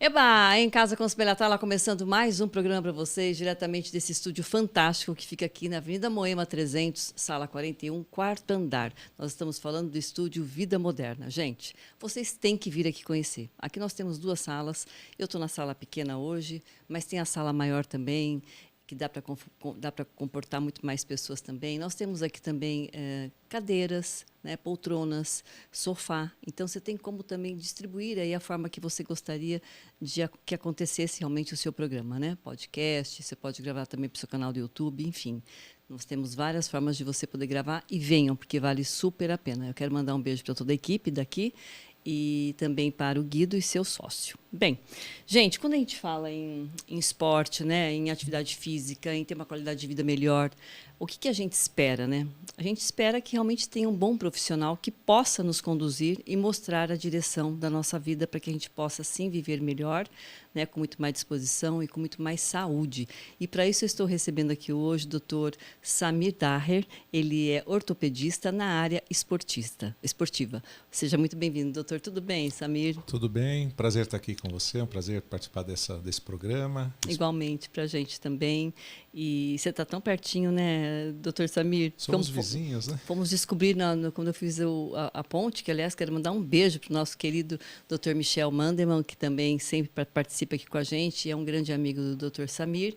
Eba, em Casa com os Belatala, começando mais um programa para vocês, diretamente desse estúdio fantástico que fica aqui na Avenida Moema 300, sala 41, quarto andar. Nós estamos falando do estúdio Vida Moderna. Gente, vocês têm que vir aqui conhecer. Aqui nós temos duas salas, eu estou na sala pequena hoje, mas tem a sala maior também, que dá para comportar muito mais pessoas também. Nós temos aqui também cadeiras, né, poltronas, sofá. Então, você tem como também distribuir aí a forma que você gostaria de que acontecesse realmente o seu programa, né? Podcast, você pode gravar também para o seu canal do YouTube, enfim. Nós temos várias formas de você poder gravar e venham, porque vale super a pena. Eu quero mandar um beijo para toda a equipe daqui e também para o Guido e seu sócio. Bem, gente, quando a gente fala em esporte, né, em atividade física, em ter uma qualidade de vida melhor, o que a gente espera, né? A gente espera que realmente tenha um bom profissional que possa nos conduzir e mostrar a direção da nossa vida para que a gente possa, sim, viver melhor, né, com muito mais disposição e com muito mais saúde. E para isso eu estou recebendo aqui hoje o Dr. Samir Daher. Ele é ortopedista na área esportiva. Seja muito bem-vindo, doutor. Tudo bem, Samir? Tudo bem, prazer estar aqui com você, é um prazer participar desse programa. Igualmente, para a gente também. E você está tão pertinho, né, doutor Samir? Somos vizinhos, né? Fomos descobrir quando eu fiz a ponte, que, aliás, quero mandar um beijo para o nosso querido doutor Michel Mandelman, que também sempre participa aqui com a gente, é um grande amigo do doutor Samir.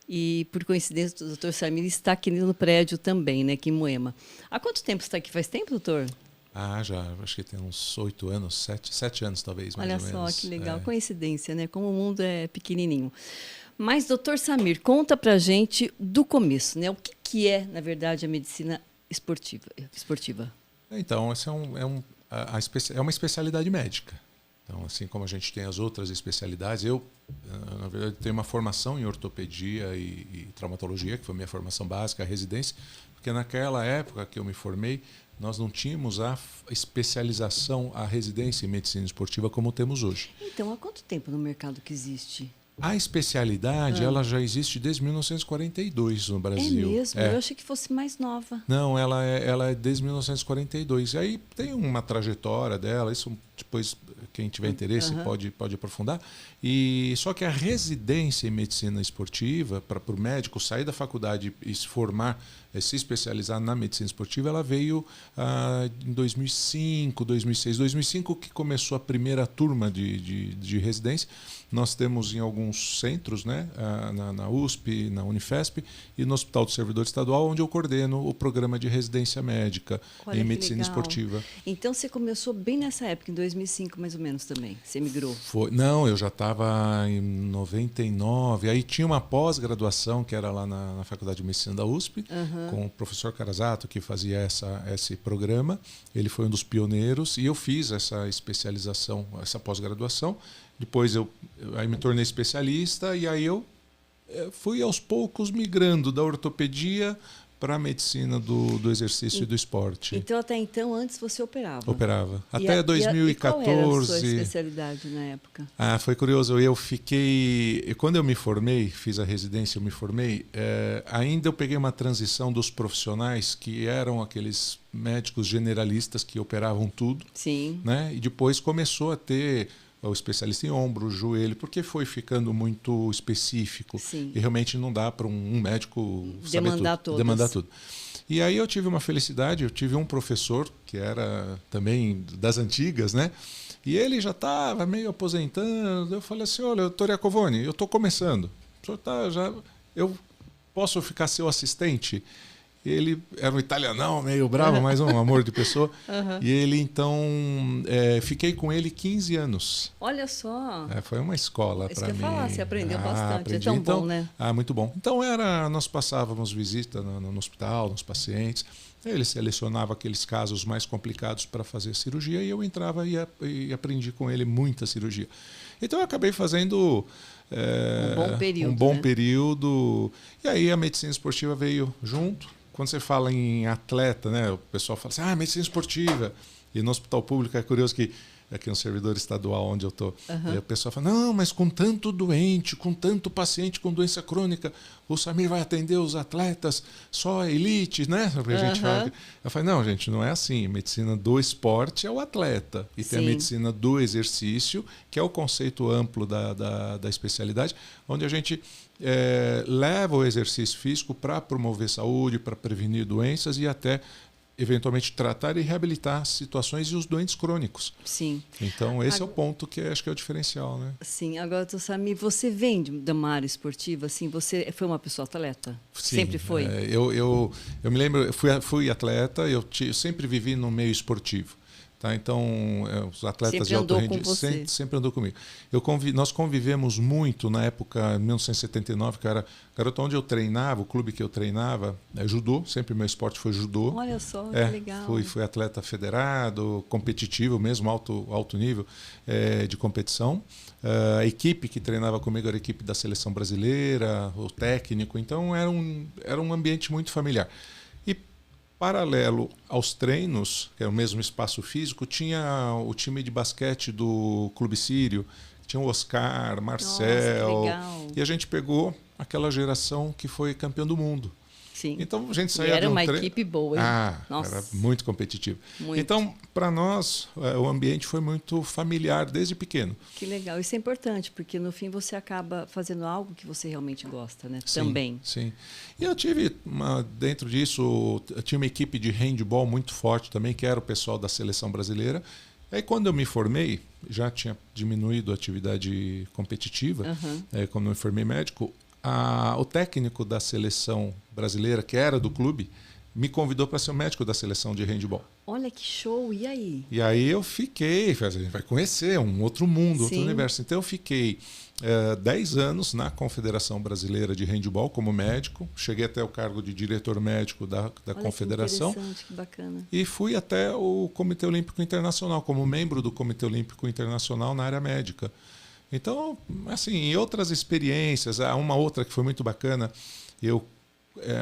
E, por coincidência, o doutor Samir está aqui no prédio também, né, aqui em Moema. Há quanto tempo você está aqui? Faz tempo, doutor? Já, acho que tem uns 8 anos, 7 anos talvez, mais ou menos. Olha só, que legal, coincidência, né? Como o mundo é pequenininho. Mas, doutor Samir, conta pra gente do começo, né? O que é, na verdade, a medicina esportiva? Então, essa é uma especialidade médica. Então, assim como a gente tem as outras especialidades, eu, na verdade, tenho uma formação em ortopedia e traumatologia, que foi a minha formação básica, a residência, porque naquela época que eu me formei, nós não tínhamos a especialização, a residência em medicina esportiva como temos hoje. Então, há quanto tempo no mercado que existe? A especialidade, ela já existe desde 1942 no Brasil. É mesmo? Eu achei que fosse mais nova. Não, ela é desde 1942. E aí tem uma trajetória dela, isso depois quem tiver interesse pode aprofundar. E só que a residência em medicina esportiva, para o médico sair da faculdade e se formar, se especializar na medicina esportiva, ela veio em 2005, 2006. 2005 que começou a primeira turma de residência. Nós temos em alguns centros, né, na USP, na Unifesp e no Hospital do Servidor Estadual, onde eu coordeno o programa de residência médica em medicina esportiva. Então você começou bem nessa época, em 2005 mais ou menos também, você migrou? Não, eu já estava em 99, aí tinha uma pós-graduação que era lá na Faculdade de Medicina da USP, com o professor Carazato, que fazia esse programa, ele foi um dos pioneiros e eu fiz essa especialização, essa pós-graduação. Depois eu aí me tornei especialista e aí eu fui aos poucos migrando da ortopedia para a medicina do exercício e do esporte. Então, até então, antes você operava? Operava. Até 2014. E qual era a sua especialidade na época? Foi curioso. Quando eu me formei, fiz a residência, eu me formei, ainda eu peguei uma transição dos profissionais que eram aqueles médicos generalistas que operavam tudo. Sim. Né? E depois começou a ter o especialista em ombro, joelho, porque foi ficando muito específico. Sim. E realmente não dá para um médico demandar tudo. E aí eu tive uma felicidade, eu tive um professor que era também das antigas, né? E ele já estava meio aposentando. Eu falei assim, olha, doutor Iacovoni, eu estou começando. O senhor eu posso ficar seu assistente? Ele era um italianão, meio bravo, mas um amor de pessoa. E ele, então, fiquei com ele 15 anos. Olha só. Foi uma escola para mim. Isso que eu ia falar, você aprendeu bastante. Aprendi. É tão bom, né? Muito bom. Então, nós passávamos visita no hospital, nos pacientes. Ele selecionava aqueles casos mais complicados para fazer cirurgia e eu entrava e aprendi com ele muita cirurgia. Então, eu acabei fazendo um bom período. E aí a medicina esportiva veio junto. quando você fala em atleta, né, o pessoal fala assim, medicina esportiva. E no hospital público é curioso que aqui no servidor estadual onde eu estou, o pessoal fala, não, mas com tanto doente, com tanto paciente com doença crônica, o Samir vai atender os atletas, só a elite, né? A gente fala. Eu falei, não, gente, não é assim. A medicina do esporte é o atleta. E tem a medicina do exercício, que é o conceito amplo da especialidade, onde a gente leva o exercício físico para promover saúde, para prevenir doenças e até eventualmente tratar e reabilitar situações e os doentes crônicos. Sim. Então, esse é o ponto que acho que é o diferencial, né? Sim. Agora, doutor Samir, você vem de uma área esportiva, assim, você foi uma pessoa atleta? Sim, sempre foi? Eu me lembro, eu fui atleta, eu sempre vivi no meio esportivo. Tá? Então, os atletas sempre de alto rendimento sempre andou comigo. Nós convivemos muito na época, 1979, que era garota onde eu treinava, o clube que eu treinava, judô, sempre meu esporte foi judô. Olha só, que legal. Fui atleta federado, competitivo mesmo, alto nível de competição. A equipe que treinava comigo era a equipe da seleção brasileira, o técnico, então era um ambiente muito familiar. Paralelo aos treinos, que é o mesmo espaço físico, tinha o time de basquete do Clube Sírio, tinha o Oscar, Marcel. Nossa, que legal. E a gente pegou aquela geração que foi campeão do mundo. Sim. Então a gente saía era de uma equipe boa, hein? Era muito competitivo. Muito. Então, para nós, o ambiente foi muito familiar desde pequeno. Que legal. Isso é importante, porque no fim você acaba fazendo algo que você realmente gosta, né? Sim, também. Sim. E eu tive, dentro disso, eu tinha uma equipe de handball muito forte também, que era o pessoal da seleção brasileira. Aí quando eu me formei, já tinha diminuído a atividade competitiva, quando eu me formei médico, o técnico da seleção brasileira, que era do clube, me convidou para ser o médico da seleção de handball. Olha que show, e aí? E aí eu fiquei, a gente vai conhecer um outro mundo, outro universo. Então eu fiquei 10 anos na Confederação Brasileira de Handball como médico, cheguei até o cargo de diretor médico da confederação. Que interessante, que bacana. E fui até o Comitê Olímpico Internacional, como membro do Comitê Olímpico Internacional na área médica. Então, assim, em outras experiências, uma outra que foi muito bacana, eu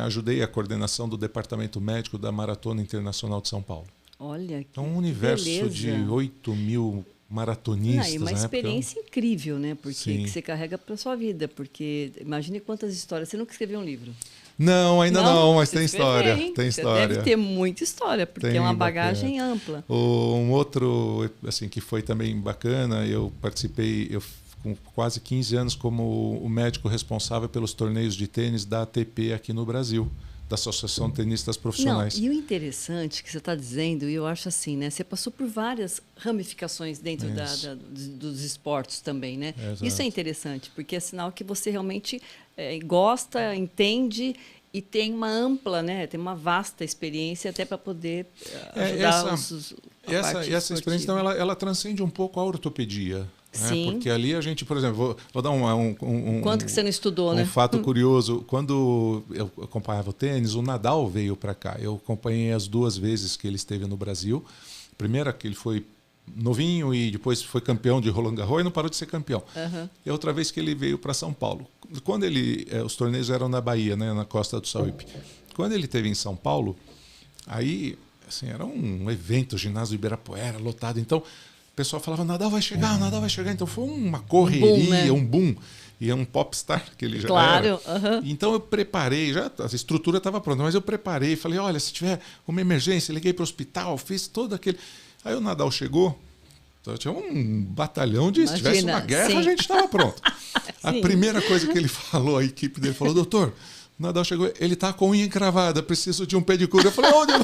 ajudei a coordenação do Departamento Médico da Maratona Internacional de São Paulo. Olha, que então, um universo beleza. De 8.000 maratonistas. E uma experiência incrível, né? Porque que você carrega para sua vida. Porque imagine quantas histórias. Você nunca escreveu um livro? Não, ainda não, mas tem história. Tem você história. deve ter muita história, porque é uma bagagem ampla. Um outro, assim, que foi também bacana, eu participei, com quase 15 anos como o médico responsável pelos torneios de tênis da ATP aqui no Brasil, da Associação de Tenistas Profissionais. Não, e o interessante que você está dizendo, e eu acho assim, né? Você passou por várias ramificações dentro dos esportes também, né? Exato. Isso é interessante, porque é sinal que você realmente gosta, entende e tem uma ampla, né? Tem uma vasta experiência até para poder ajudar essa experiência, então, ela transcende um pouco a ortopedia. Sim. Porque ali a gente, por exemplo, vou dar Quanto que você não estudou, né? Um fato curioso. Quando eu acompanhava o tênis, o Nadal veio para cá. Eu acompanhei as 2 vezes que ele esteve no Brasil. Primeira que ele foi novinho e depois foi campeão de Roland Garros e não parou de ser campeão. E outra vez que ele veio para São Paulo. Quando os torneios eram na Bahia, né, na Costa do Sauípe. Quando ele esteve em São Paulo, aí assim, era um evento, o ginásio do Ibirapuera, lotado. Então, o pessoal falava, Nadal vai chegar, Nadal vai chegar. Então foi uma correria, um boom. E é um popstar que ele já era. Então eu preparei, a estrutura estava pronta, mas eu preparei, falei, olha, se tiver uma emergência, liguei para o hospital, fiz todo aquele... Aí o Nadal chegou, então tinha um batalhão de... Se tivesse uma guerra, a gente estava pronto. A primeira coisa que ele falou, a equipe dele falou, doutor, o Nadal chegou, ele está com unha encravada, preciso de um pedicure. Eu falei, onde eu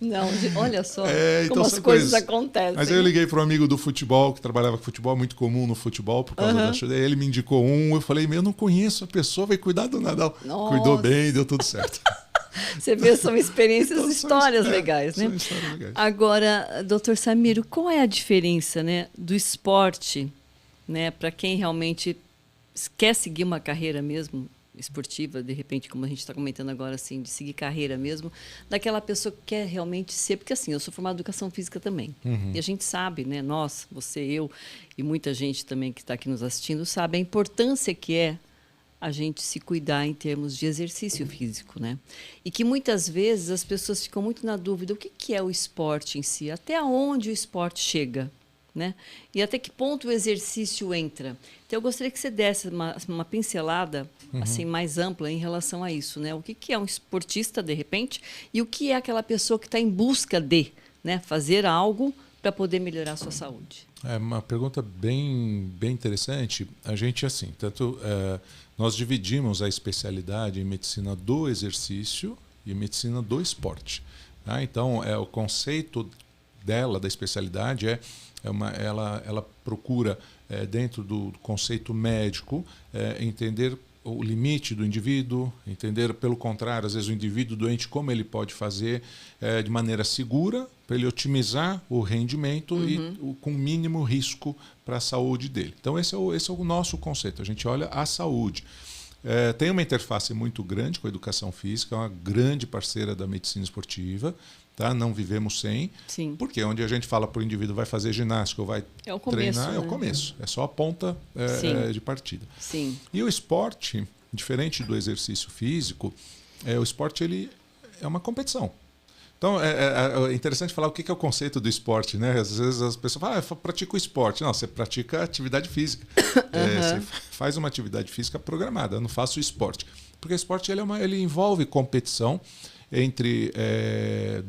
Não, olha só então como as coisas acontecem. Mas aí eu liguei para um amigo do futebol, que trabalhava com futebol, muito comum no futebol, por causa da chuva. Ele me indicou eu falei, eu não conheço a pessoa, vai cuidar do Nadal. Nossa. Cuidou bem, deu tudo certo. Você vê, são experiências, então, histórias legais, né? São histórias legais. Agora, doutor Samiro, qual é a diferença, né, do esporte, né, para quem realmente quer seguir uma carreira mesmo esportiva, de repente, como a gente está comentando agora, assim, de seguir carreira mesmo, daquela pessoa que quer realmente ser, porque assim, eu sou formada em educação física também, e a gente sabe, né, nós, você, eu e muita gente também que está aqui nos assistindo, sabe a importância que é a gente se cuidar em termos de exercício físico, né? E que muitas vezes as pessoas ficam muito na dúvida, o que é o esporte em si? Até onde o esporte chega? Né? E até que ponto o exercício entra. Então, eu gostaria que você desse uma pincelada assim, mais ampla em relação a isso. Né? O que é um esportista, de repente, e o que é aquela pessoa que está em busca de, né, fazer algo para poder melhorar a sua saúde? É uma pergunta bem interessante. A gente, assim, nós dividimos a especialidade em medicina do exercício e medicina do esporte. Tá? Então, o conceito da especialidade ela procura, dentro do conceito médico, entender o limite do indivíduo, entender, pelo contrário, às vezes o indivíduo doente, como ele pode fazer de maneira segura, para ele otimizar o rendimento e com mínimo risco para a saúde dele. Então, esse é o nosso conceito. A gente olha a saúde. Tem uma interface muito grande com a educação física, é uma grande parceira da medicina esportiva. Tá? Não vivemos sem. Sim. Porque onde a gente fala para o indivíduo vai fazer ginástica ou vai treinar, né? É o começo. É só a ponta de partida. Sim. E o esporte, diferente do exercício físico, o esporte ele é uma competição. Então, é interessante falar o que é o conceito do esporte. Né? Às vezes as pessoas falam, eu pratico esporte. Não, você pratica atividade física. Você faz uma atividade física programada. Eu não faço esporte. Porque o esporte ele envolve competição entre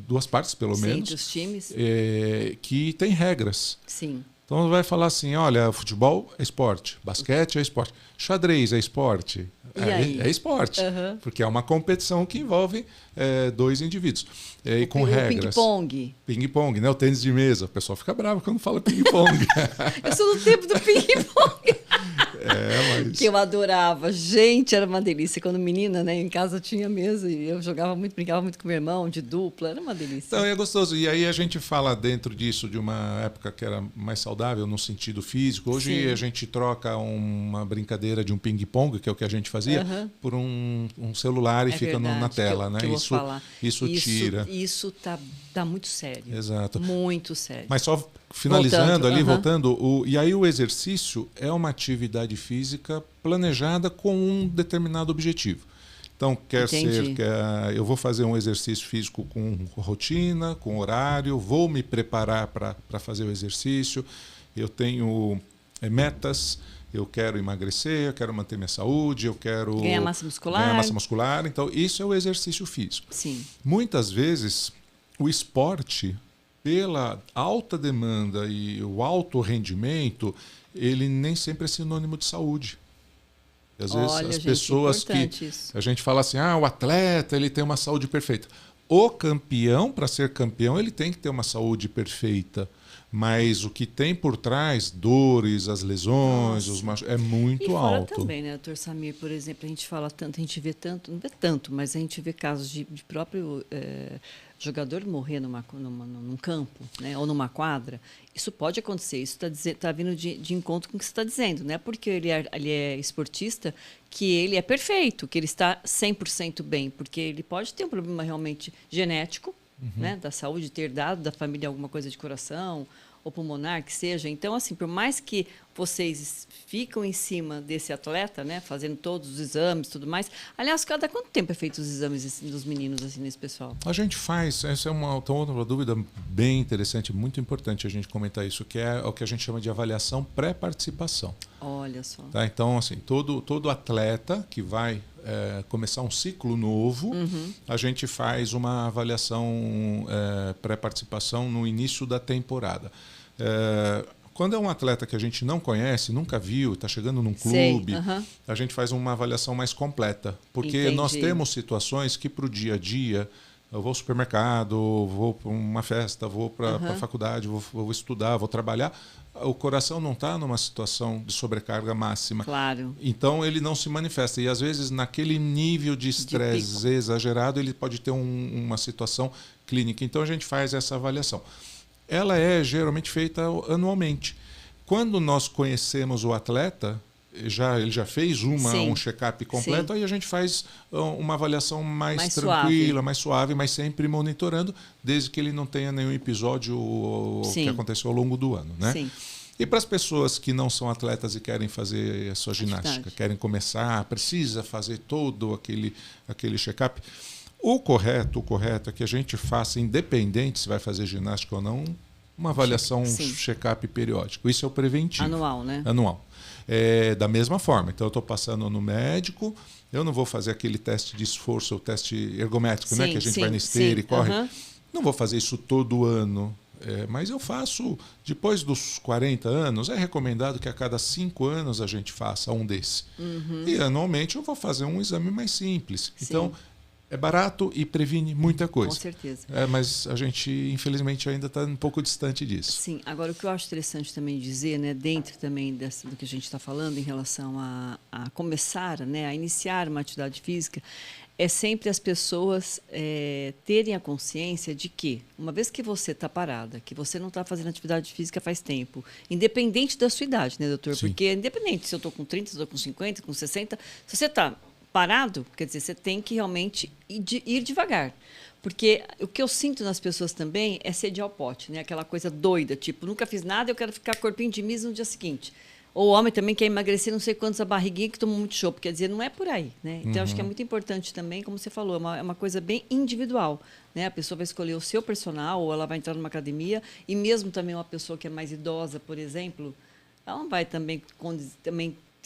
duas partes, pelo menos. Sim, dos times. Que tem regras. Sim. Então, vai falar assim, olha, futebol é esporte, basquete é esporte, xadrez é esporte. É esporte, porque é uma competição que envolve dois indivíduos. E com regras. Ping-pong. Ping-pong, né? O tênis de mesa. O pessoal fica bravo quando fala ping-pong. Eu sou do tempo do ping-pong. Mas... Que eu adorava. Gente, era uma delícia. Quando menina, né, em casa tinha mesa e eu brincava muito com meu irmão, de dupla. Era uma delícia. Então, é gostoso. E aí a gente fala dentro disso de uma época que era mais saudável no sentido físico. Hoje a gente troca uma brincadeira de um ping-pong, que é o que a gente fazia, por um celular e fica verdade, na tela. Né? Isso tira. Isso dá muito sério. Exato. Muito sério. Mas só finalizando voltando, e aí o exercício é uma atividade física planejada com um determinado objetivo. Então, eu vou fazer um exercício físico com rotina, com horário, vou me preparar para fazer o exercício, eu tenho metas, eu quero emagrecer, eu quero manter minha saúde, eu quero ganhar massa muscular. Então, isso é o exercício físico. Sim. Muitas vezes, o esporte, pela alta demanda e o alto rendimento, ele nem sempre é sinônimo de saúde. Às vezes as pessoas a gente fala assim, o atleta ele tem uma saúde perfeita. O campeão, para ser campeão, ele tem que ter uma saúde perfeita. Mas o que tem por trás, dores, as lesões, é muito alto. E também, né, doutor Samir, por exemplo, a gente fala tanto, a gente vê tanto, não vê tanto, mas a gente vê casos de próprio jogador morrer num campo, né, ou numa quadra. Isso pode acontecer, isso está vindo de encontro com o que você está dizendo. Não é porque ele é esportista que ele é perfeito, que ele está 100% bem, porque ele pode ter um problema realmente genético, né, da saúde, ter dado da família alguma coisa de coração ou pulmonar, que seja. Então, assim, por mais que vocês ficam em cima desse atleta, né, fazendo todos os exames e tudo mais. Aliás, cada quanto tempo é feito os exames assim, dos meninos, assim, nesse pessoal? A gente faz, essa é uma outra dúvida bem interessante, muito importante a gente comentar isso, que é o que a gente chama de avaliação pré-participação. Olha só. Tá? Então, assim, todo atleta que vai começar um ciclo novo, a gente faz uma avaliação pré-participação no início da temporada. Quando é um atleta que a gente não conhece, nunca viu, está chegando num clube, a gente faz uma avaliação mais completa. Porque nós temos situações que para o dia a dia, eu vou ao supermercado, vou para uma festa, vou para a faculdade, vou estudar, vou trabalhar, o coração não está numa situação de sobrecarga máxima. Claro. Então ele não se manifesta. E às vezes naquele nível de estresse exagerado, ele pode ter uma situação clínica. Então a gente faz essa avaliação. Ela é geralmente feita anualmente. Quando nós conhecemos o atleta, ele já fez um check-up completo, aí a gente faz uma avaliação mais tranquila, mais suave, mas sempre monitorando, desde que ele não tenha nenhum episódio que aconteceu ao longo do ano. Né? Sim. E para as pessoas que não são atletas e querem fazer a sua ginástica, querem começar, precisa fazer todo aquele check-up. O correto é que a gente faça, independente se vai fazer ginástica ou não, uma avaliação, um check-up periódico. Isso é o preventivo. Anual, né? Anual. Da mesma forma. Então, eu estou passando no médico, eu não vou fazer aquele teste de esforço, o teste ergométrico, né? Que a gente vai na esteira e corre. Não vou fazer isso todo ano. Mas eu faço, depois dos 40 anos, é recomendado que a cada 5 anos a gente faça um desse. E anualmente eu vou fazer um exame mais simples. Então, é barato e previne muita coisa. Com certeza. Mas a gente, infelizmente, ainda está um pouco distante disso. Sim. Agora, o que eu acho interessante também dizer, né, dentro também do que a gente está falando em relação a começar, né, a iniciar uma atividade física, é sempre as pessoas terem a consciência de que, uma vez que você está parada, que você não está fazendo atividade física faz tempo, independente da sua idade, né, doutor? Sim. Porque independente se eu estou com 30, se eu estou com 50, com 60, se você está parado, quer dizer, você tem que realmente ir devagar. Porque o que eu sinto nas pessoas também é sede ao pote, né? Aquela coisa doida, tipo, nunca fiz nada, eu quero ficar corpinho de misa no dia seguinte. Ou o homem também quer emagrecer não sei quantos a barriguinha que toma muito chopp. Quer dizer, não é por aí, né? Então, acho que é muito importante também, como você falou, é uma coisa bem individual, né? A pessoa vai escolher o seu personal, ou ela vai entrar numa academia, e mesmo também uma pessoa que é mais idosa, por exemplo, ela não vai também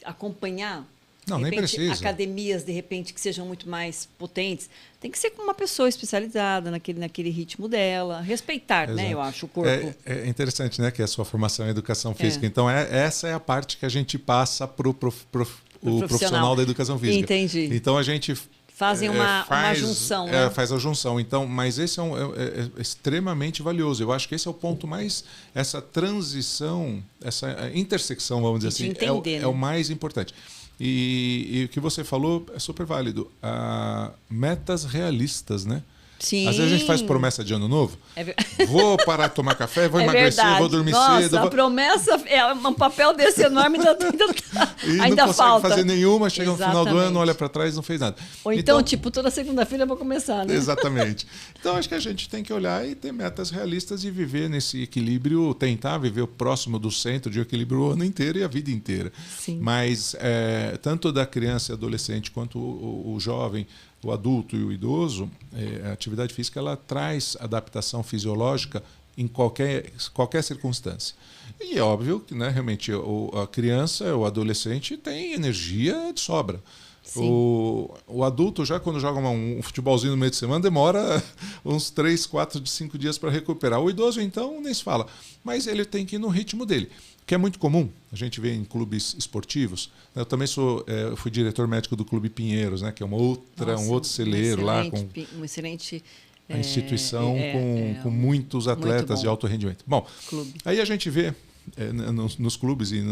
acompanhar... Não, nem precisa. Academias, de repente, que sejam muito mais potentes. Tem que ser com uma pessoa especializada naquele ritmo dela. Respeitar, Exato. né, eu acho, o corpo. É interessante, né, que a sua formação é educação física. Então, essa é a parte que a gente passa para o profissional da educação física. Entendi. Então, a gente... Fazem uma junção, né? Faz a junção. Então, mas esse é extremamente valioso. Eu acho que esse é o ponto mais... Essa transição, essa intersecção, vamos dizer assim, entender, é o mais importante. E o que você falou é super válido. Metas realistas, né? Sim. Às vezes a gente faz promessa de ano novo. Vou parar de tomar café, vou emagrecer, verdade. vou dormir Nossa, cedo. A promessa é um papel desse enorme ainda não falta. consegue fazer nenhuma, chega no final do ano, olha para trás e não fez nada. Ou então, tipo, toda segunda-feira eu vou começar, né? Exatamente. Então, acho que a gente tem que olhar e ter metas realistas e viver nesse equilíbrio, tentar viver o próximo do centro de equilíbrio o ano inteiro e a vida inteira. Sim. Mas, tanto da criança e adolescente quanto o jovem, o adulto e o idoso, a atividade física ela traz adaptação fisiológica em qualquer circunstância. E é óbvio que, né, realmente a criança, o adolescente tem energia de sobra. O adulto, já quando joga um futebolzinho no meio de semana, demora uns 3, 4, 5 dias para recuperar. O idoso, então, nem se fala. Mas ele tem que ir no ritmo dele, que é muito comum. A gente vê em clubes esportivos. Eu também fui diretor médico do Clube Pinheiros, né, que é um outro celeiro lá. Um excelente... A instituição com muitos atletas de alto rendimento. Bom, aí a gente vê nos clubes e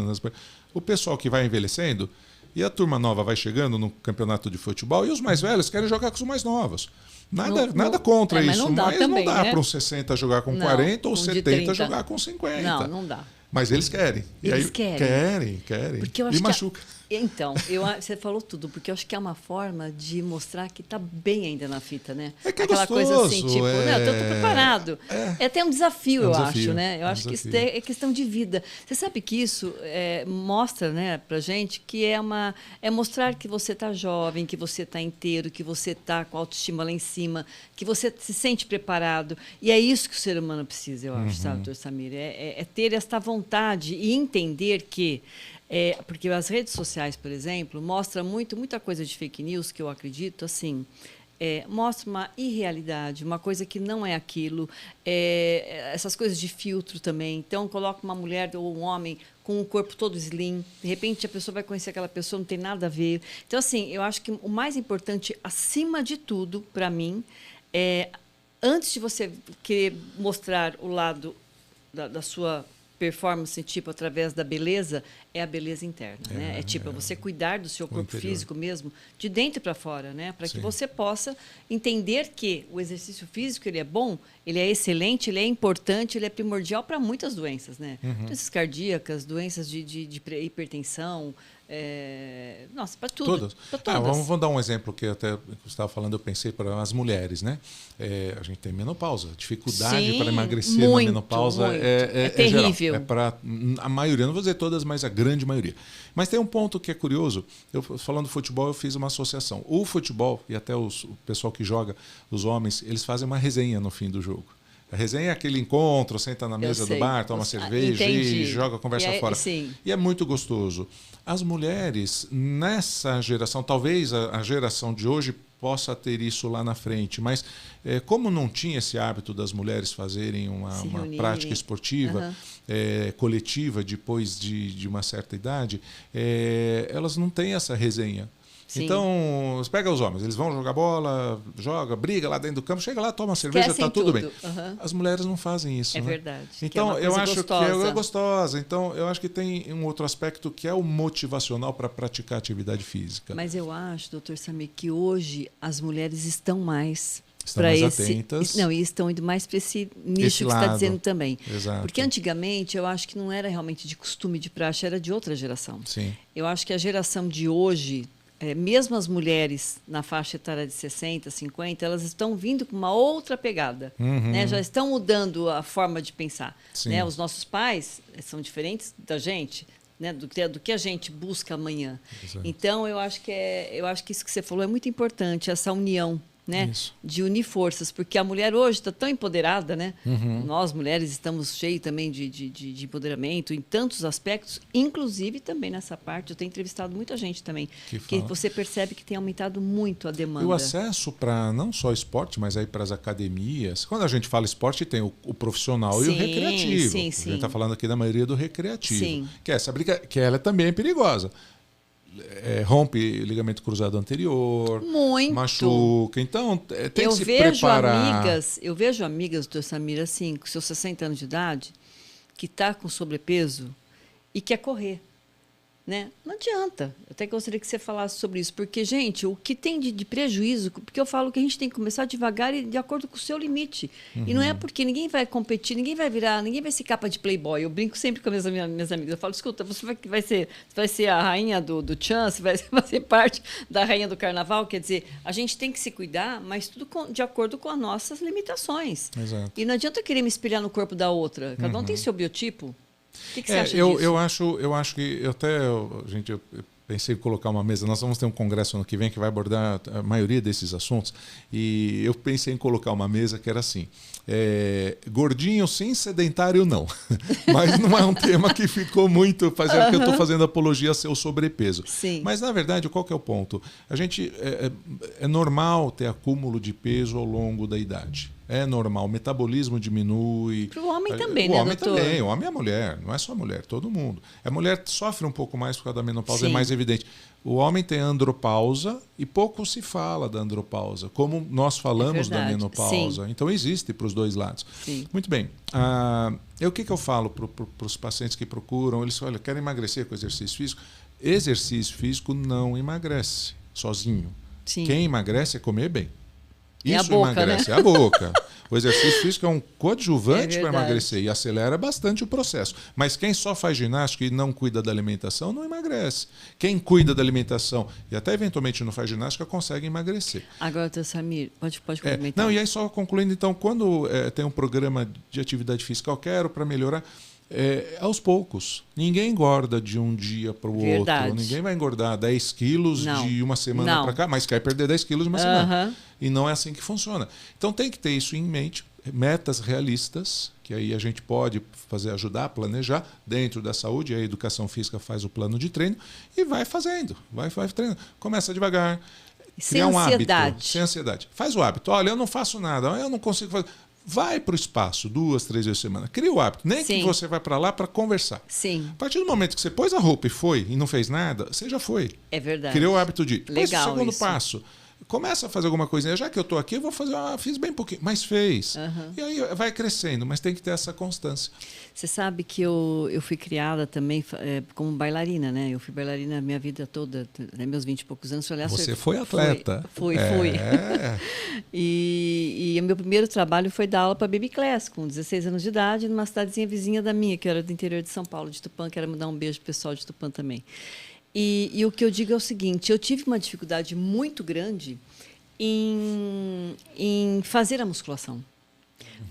o pessoal que vai envelhecendo e a turma nova vai chegando no campeonato de futebol e os mais velhos querem jogar com os mais novos. Nada contra isso, mas também, não dá para um 60 jogar com 40 ou 70 jogar com 50. Não dá. Mas eles querem. Querem. Porque eu acho machuca. Então, você falou tudo, porque eu acho que é uma forma de mostrar que está bem ainda na fita, né? É que aquela gostoso, coisa assim, tipo, eu estou preparado. É até um desafio, eu acho, né? Eu acho que isso é questão de vida. Você sabe que isso mostra, né, pra gente que é mostrar que você está jovem, que você está inteiro, que você está com a autoestima lá em cima, que você se sente preparado. E é isso que o ser humano precisa, eu acho, sabe, doutor Samir? É ter esta vontade e entender que... porque as redes sociais, por exemplo, mostram muita coisa de fake news que eu acredito, assim, mostra uma irrealidade, uma coisa que não é aquilo, essas coisas de filtro também. Então, coloca uma mulher ou um homem com o corpo todo slim, de repente a pessoa vai conhecer aquela pessoa, não tem nada a ver. Então, assim, eu acho que o mais importante, acima de tudo, para mim, antes de você querer mostrar o lado da sua performance, tipo, através da beleza, é a beleza interna, né? Tipo, você cuidar do seu corpo físico mesmo, de dentro para fora, né? Para que você possa entender que o exercício físico, ele é bom, ele é excelente, ele é importante, ele é primordial para muitas doenças, né? Doenças cardíacas, doenças de hipertensão, Nossa, para tudo. Todas? Para todas. Vamos dar um exemplo que até você estava falando, eu pensei para as mulheres, né? A gente tem menopausa. Dificuldade para emagrecer na menopausa é terrível. Geral. É para a maioria, não vou dizer todas, mas a grande maioria. Mas tem um ponto que é curioso. Eu, falando do futebol, eu fiz uma associação. O futebol, e até o pessoal que joga, os homens, eles fazem uma resenha no fim do jogo. A resenha é aquele encontro, senta na mesa do bar, toma cerveja e joga a conversa fora. Sim. E é muito gostoso. As mulheres, nessa geração, talvez a geração de hoje possa ter isso lá na frente, mas como não tinha esse hábito das mulheres fazerem uma prática esportiva coletiva depois de uma certa idade, elas não têm essa resenha. Sim. Então, você pega os homens, eles vão jogar bola, briga lá dentro do campo, chega lá, toma uma cerveja, está tudo bem. As mulheres não fazem isso. É verdade. Então, eu acho gostosa. Que é gostosa. Então, eu acho que tem um outro aspecto que é o motivacional para praticar atividade física. Mas eu acho, doutor Samir, que hoje as mulheres estão mais atentas. Não, e estão indo mais para esse nicho que você está dizendo também. Exato. Porque antigamente eu acho que não era realmente de costume, de praxe, era de outra geração. Sim. Eu acho que a geração de hoje, mesmo as mulheres na faixa etária de 60, 50, elas estão vindo com uma outra pegada. Né? Já estão mudando a forma de pensar. Né? Os nossos pais são diferentes da gente. Né, do que a gente busca amanhã. Exato. Então, eu acho que isso que você falou é muito importante, essa união, né, de unir forças, porque a mulher hoje está tão empoderada, né? Nós, mulheres, estamos cheios também de empoderamento em tantos aspectos, inclusive também nessa parte. Eu tenho entrevistado muita gente também, que você percebe que tem aumentado muito a demanda. E o acesso para não só esporte, mas aí para as academias. Quando a gente fala esporte, tem o profissional e o recreativo. Sim. A gente está falando aqui da maioria do recreativo. Sim. Que é essa briga, que ela também é perigosa. Rompe ligamento cruzado anterior, muito. Machuca. Então, tem que se preparar. Eu vejo amigas, doutor Samir, assim, com seus 60 anos de idade, que está com sobrepeso e quer correr. Né? Não adianta. Eu até gostaria que você falasse sobre isso, porque, gente, o que tem de prejuízo, porque eu falo que a gente tem que começar devagar e de acordo com o seu limite. E não é porque ninguém vai competir, ninguém vai ser capa de playboy. Eu brinco sempre com as minhas amigas. Eu falo, escuta, você vai ser a rainha do Tchan, você vai ser parte da rainha do carnaval. Quer dizer, a gente tem que se cuidar, mas tudo de acordo com as nossas limitações. Exato. E não adianta querer me espelhar no corpo da outra. Cada um tem seu biotipo. O que você acha disso? Eu acho que eu pensei em colocar uma mesa. Nós vamos ter um congresso ano que vem que vai abordar a maioria desses assuntos. E eu pensei em colocar uma mesa que era assim: gordinho sim, sedentário não. Mas não é um tema que ficou muito fazendo que eu estou fazendo apologia ao seu sobrepeso. Sim. Mas na verdade, qual que é o ponto? A gente é normal ter acúmulo de peso ao longo da idade. É normal, o metabolismo diminui. Para o homem também, né, doutor? O homem também, o homem é mulher, não é só mulher, todo mundo. A mulher sofre um pouco mais por causa da menopausa, é mais evidente. O homem tem andropausa e pouco se fala da andropausa, como nós falamos da menopausa. Sim. Então existe para os dois lados. Sim. Muito bem. O que eu falo para os pacientes que procuram? Eles falam, querem emagrecer com exercício físico? Exercício físico não emagrece sozinho. Sim. Quem emagrece é comer bem. Isso boca, emagrece, né? É a boca. O exercício físico é um coadjuvante para emagrecer e acelera bastante o processo. Mas quem só faz ginástica e não cuida da alimentação não emagrece. Quem cuida da alimentação e até eventualmente não faz ginástica consegue emagrecer. Agora, doutor Samir, pode comentar. Não, e aí só concluindo, então, quando tem um programa de atividade física, eu quero para melhorar, aos poucos. Ninguém engorda de um dia para o outro. Ninguém vai engordar 10 quilos de uma semana para cá, mas quer perder 10 quilos de uma semana. E não é assim que funciona. Então tem que ter isso em mente, metas realistas, que aí a gente pode ajudar a planejar dentro da saúde. A educação física faz o plano de treino e vai fazendo, vai treinando. Começa devagar. Criar um hábito. Sem ansiedade. Faz o hábito. Olha, eu não faço nada, eu não consigo fazer. Vai para o espaço 2, 3 vezes por semana. Cria o hábito. Nem que você vai para lá para conversar. Sim. A partir do momento que você pôs a roupa e foi e não fez nada, você já foi. É verdade. Criou o hábito de... Depois Legal, o segundo isso. passo. Começa a fazer alguma coisinha. Já que eu estou aqui, eu vou fazer... fiz bem pouquinho. Mas fez. E aí vai crescendo. Mas tem que ter essa constância. Você sabe que eu fui criada também como bailarina, né? Eu fui bailarina a minha vida toda, meus 20 e poucos anos. Você foi atleta. Fui. E o meu primeiro trabalho foi dar aula para Baby Class, com 16 anos de idade, numa cidadezinha vizinha da minha, que era do interior de São Paulo, de Tupã. Quero mandar um beijo pro pessoal de Tupã também. E o que eu digo é o seguinte, eu tive uma dificuldade muito grande em fazer a musculação.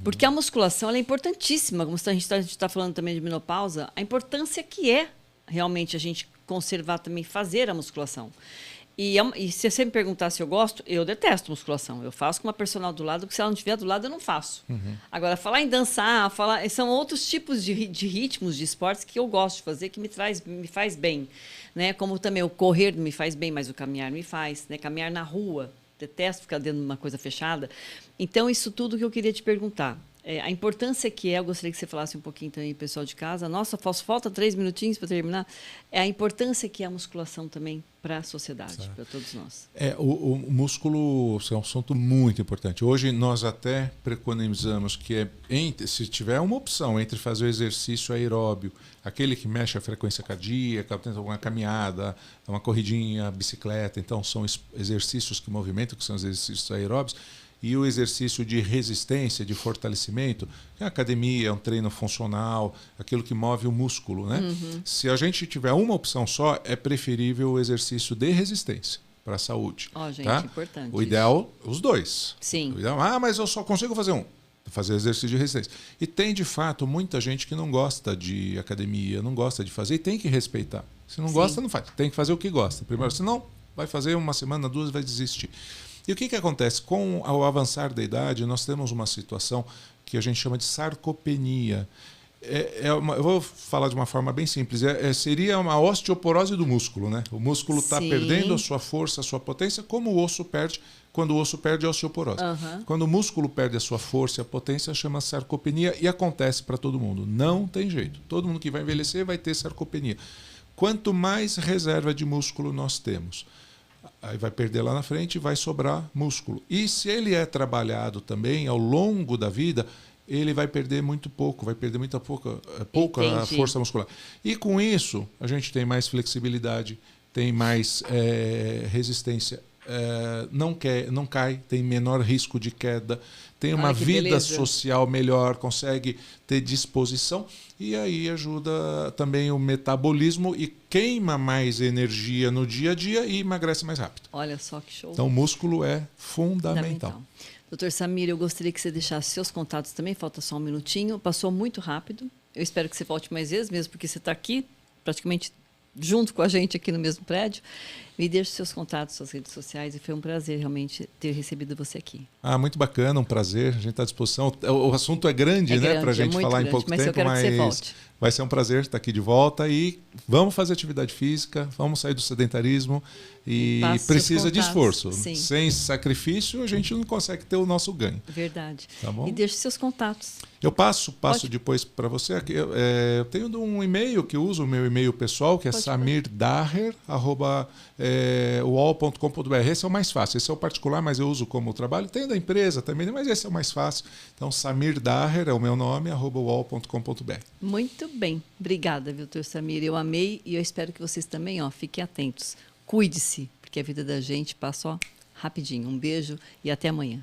Porque a musculação ela é importantíssima, como a gente está falando também de menopausa, a importância que é realmente a gente conservar também, fazer a musculação. E se você me perguntar se eu gosto, eu detesto musculação. Eu faço com uma personal do lado, porque se ela não estiver do lado, eu não faço. Agora, falar em dançar, são outros tipos de ritmos de esportes que eu gosto de fazer, que me faz bem. Né? Como também o correr me faz bem, mas o caminhar me faz. Né? Caminhar na rua, detesto ficar dentro de uma coisa fechada. Então, isso tudo que eu queria te perguntar. A importância que eu gostaria que você falasse um pouquinho também, pessoal de casa. Nossa, falta 3 minutinhos para terminar. A importância que é a musculação também para a sociedade, para todos nós. O músculo é um assunto muito importante. Hoje nós até preconizamos que se tiver uma opção entre fazer o exercício aeróbio, aquele que mexe a frequência cardíaca, tenta uma caminhada, uma corridinha, bicicleta, então são exercícios que movimentam, que são os exercícios aeróbios, e o exercício de resistência, de fortalecimento, que é a academia, é um treino funcional, aquilo que move o músculo. Né? Se a gente tiver uma opção só, é preferível o exercício de resistência para a saúde. Gente, tá? importante. O ideal, os dois. Sim. O ideal, mas eu só consigo fazer um. Fazer exercício de resistência. E tem, de fato, muita gente que não gosta de academia, não gosta de fazer, e tem que respeitar. Se não gosta, não faz. Tem que fazer o que gosta. Primeiro, senão, vai fazer uma semana, 2, vai desistir. E o que acontece? Com o avançar da idade, nós temos uma situação que a gente chama de sarcopenia. Eu vou falar de uma forma bem simples. Seria uma osteoporose do músculo. Né? O músculo está perdendo a sua força, a sua potência, como o osso perde. Quando o osso perde, é osteoporose. Quando o músculo perde a sua força e a potência, chama sarcopenia e acontece para todo mundo. Não tem jeito. Todo mundo que vai envelhecer vai ter sarcopenia. Quanto mais reserva de músculo nós temos, aí vai perder lá na frente e vai sobrar músculo. E se ele é trabalhado também ao longo da vida, ele vai perder muito pouco, vai perder pouca força muscular. E com isso, a gente tem mais flexibilidade, tem mais resistência, não cai, tem menor risco de queda, tem uma vida social melhor, consegue ter disposição e aí ajuda também o metabolismo e queima mais energia no dia a dia e emagrece mais rápido. Olha só que show. Então o músculo é fundamental. Doutor Samir, eu gostaria que você deixasse seus contatos também, falta só um minutinho, passou muito rápido. Eu espero que você volte mais vezes, mesmo porque você está aqui praticamente junto com a gente aqui no mesmo prédio. Me deixe seus contatos, suas redes sociais, e foi um prazer realmente ter recebido você aqui. Muito bacana, um prazer, a gente está à disposição. O assunto é grande, né, para a gente falar grande, em pouco tempo, eu quero que você volte. Vai ser um prazer estar aqui de volta e vamos fazer atividade física, vamos sair do sedentarismo e precisa de esforço. Sim. Sem sacrifício, a gente não consegue ter o nosso ganho. Verdade. Tá bom? E deixe seus contatos. Eu passo depois para você. Eu tenho um e-mail que eu uso, o meu e-mail pessoal, que é samirdaher@uol.com.br. Esse é o mais fácil. Esse é o particular, mas eu uso como trabalho. Tem da empresa também, mas esse é o mais fácil. Então, samirdaher é o meu nome, @uol.com.br. Muito bem. Obrigada, doutor Samir. Eu amei e eu espero que vocês também fiquem atentos. Cuide-se, porque a vida da gente passa rapidinho. Um beijo e até amanhã.